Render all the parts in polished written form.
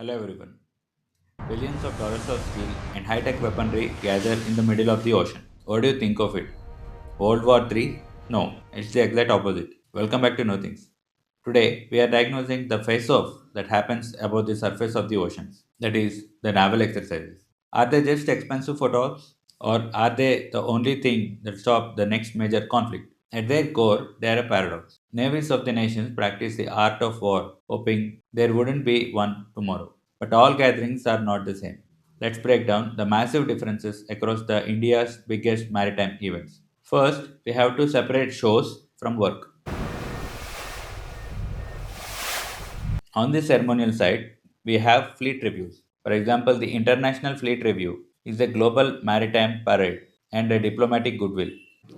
Hello everyone. Billions of dollars of steel and high-tech weaponry gather in the middle of the ocean. What do you think of it? World War III? No, it's the exact opposite. Welcome back to Know Things. Today, we are diagnosing the face-off that happens above the surface of the oceans. That is, the naval exercises. Are they just expensive photos? Or are they the only thing that stop the next major conflict? At their core, they are a paradox. Navies of the nations practice the art of war, hoping there wouldn't be one tomorrow. But all gatherings are not the same. Let's break down the massive differences across the India's biggest maritime events. First, we have to separate shows from work. On the ceremonial side, we have fleet reviews. For example, the International Fleet Review is a global maritime parade and a diplomatic goodwill.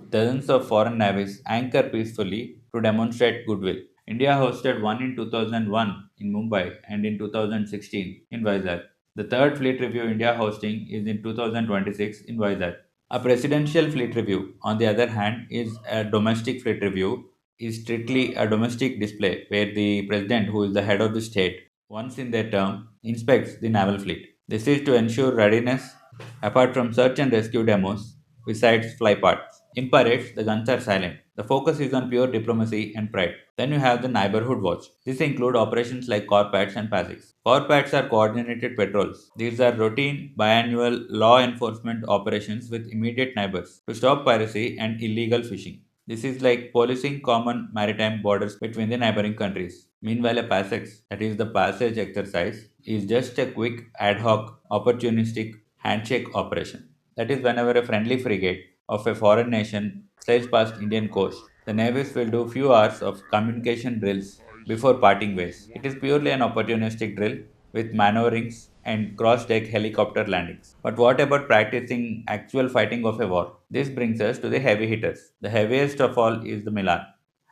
Dozens of foreign navies anchor peacefully to demonstrate goodwill. India hosted one in 2001 in Mumbai and in 2016 in Vizag. The third fleet review India hosting is in 2026 in Vizag. A presidential fleet review, on the other hand, is a domestic fleet review, is strictly a domestic display where the president, who is the head of the state, once in their term, inspects the naval fleet. This is to ensure readiness, apart from search and rescue demos, besides fly parts. In parades, the guns are silent. The focus is on pure diplomacy and pride. Then you have the neighborhood watch. This include operations like CORPATs and PASSEX. CORPATs are coordinated patrols. These are routine, biannual law enforcement operations with immediate neighbors to stop piracy and illegal fishing. This is like policing common maritime borders between the neighboring countries. Meanwhile, a PASSEX, that is the passage exercise, is just a quick, ad hoc, opportunistic handshake operation. That is whenever a friendly frigate of a foreign nation sails past Indian coast, the navies will do few hours of communication drills before parting ways. It is purely an opportunistic drill with maneuverings and cross-deck helicopter landings. But what about practicing actual fighting of a war? This brings us to the heavy hitters. The heaviest of all is the Milan.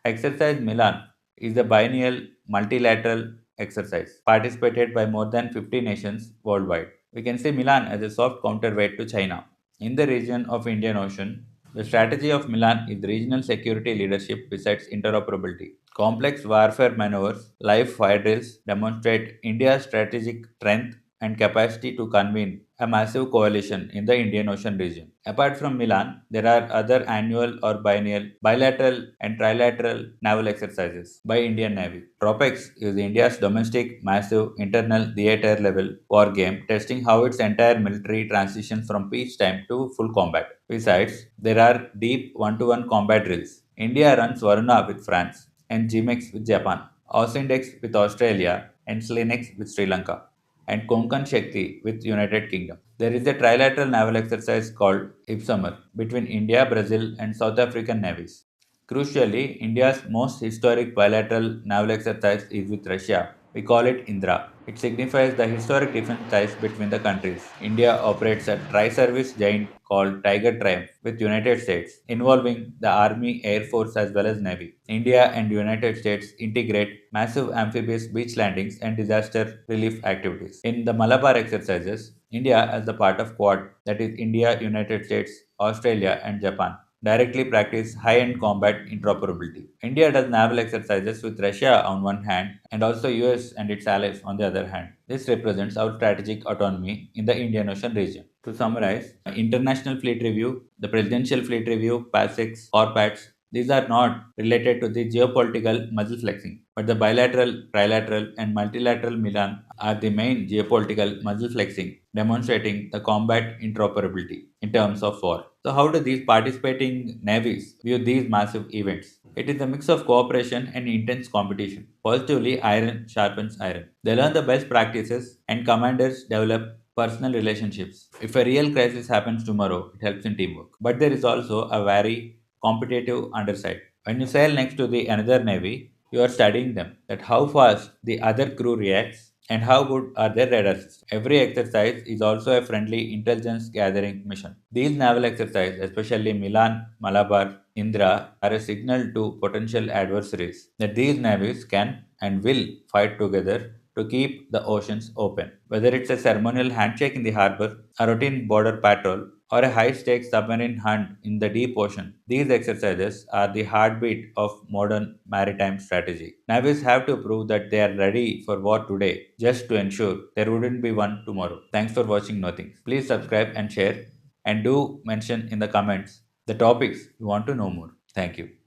Exercise Milan is a biennial multilateral exercise participated by more than 50 nations worldwide. We can see Milan as a soft counterweight to China. In the region of Indian Ocean, the strategy of Milan is regional security leadership besides interoperability. Complex warfare maneuvers, live fire drills demonstrate India's strategic strength and capacity to convene a massive coalition in the Indian Ocean region. Apart from Milan, there are other annual or biennial, bilateral, and trilateral naval exercises by Indian Navy. Tropex is India's domestic, massive, internal theater level war game, testing how its entire military transitions from peacetime to full combat. Besides, there are deep one-to-one combat drills. India runs Varuna with France and GMEX with Japan, Ausindex with Australia, and Slinex with Sri Lanka, and Konkan Shakti with United Kingdom. There is a trilateral naval exercise called IPSUMMER between India, Brazil, and South African navies. Crucially, India's most historic bilateral naval exercise is with Russia. We call it Indra. It signifies the historic defense ties between the countries. India operates a tri-service giant called Tiger Triumph with United States, involving the Army, Air Force as well as Navy. India and United States integrate massive amphibious beach landings and disaster relief activities. In the Malabar exercises, India as the part of Quad, that is India, United States, Australia and Japan, directly practice high-end combat interoperability. India does naval exercises with Russia on one hand and also US and its allies on the other hand. This represents our strategic autonomy in the Indian Ocean region. To summarize, International Fleet Review, the Presidential Fleet Review, PASSEX, CORPATs, these are not related to the geopolitical muscle flexing, but the bilateral, trilateral, and multilateral Milan are the main geopolitical muscle flexing, demonstrating the combat interoperability in terms of war. So, how do these participating navies view these massive events? It is a mix of cooperation and intense competition. Positively, iron sharpens iron. They learn the best practices, and commanders develop personal relationships. If a real crisis happens tomorrow, it helps in teamwork. But there is also a very competitive underside. When you sail next to the another navy, you are studying them. That how fast the other crew reacts and how good are their radar systems. Every exercise is also a friendly intelligence gathering mission. These naval exercises, especially Milan, Malabar, Indra, are a signal to potential adversaries that these navies can and will fight together to keep the oceans open. Whether it's a ceremonial handshake in the harbor, a routine border patrol, or a high stakes submarine hunt in the deep ocean. These exercises are the heartbeat of modern maritime strategy. Navies have to prove that they are ready for war today just to ensure there wouldn't be one tomorrow. Thanks for watching Nothings. Please subscribe and share, and do mention in the comments the topics you want to know more. Thank you.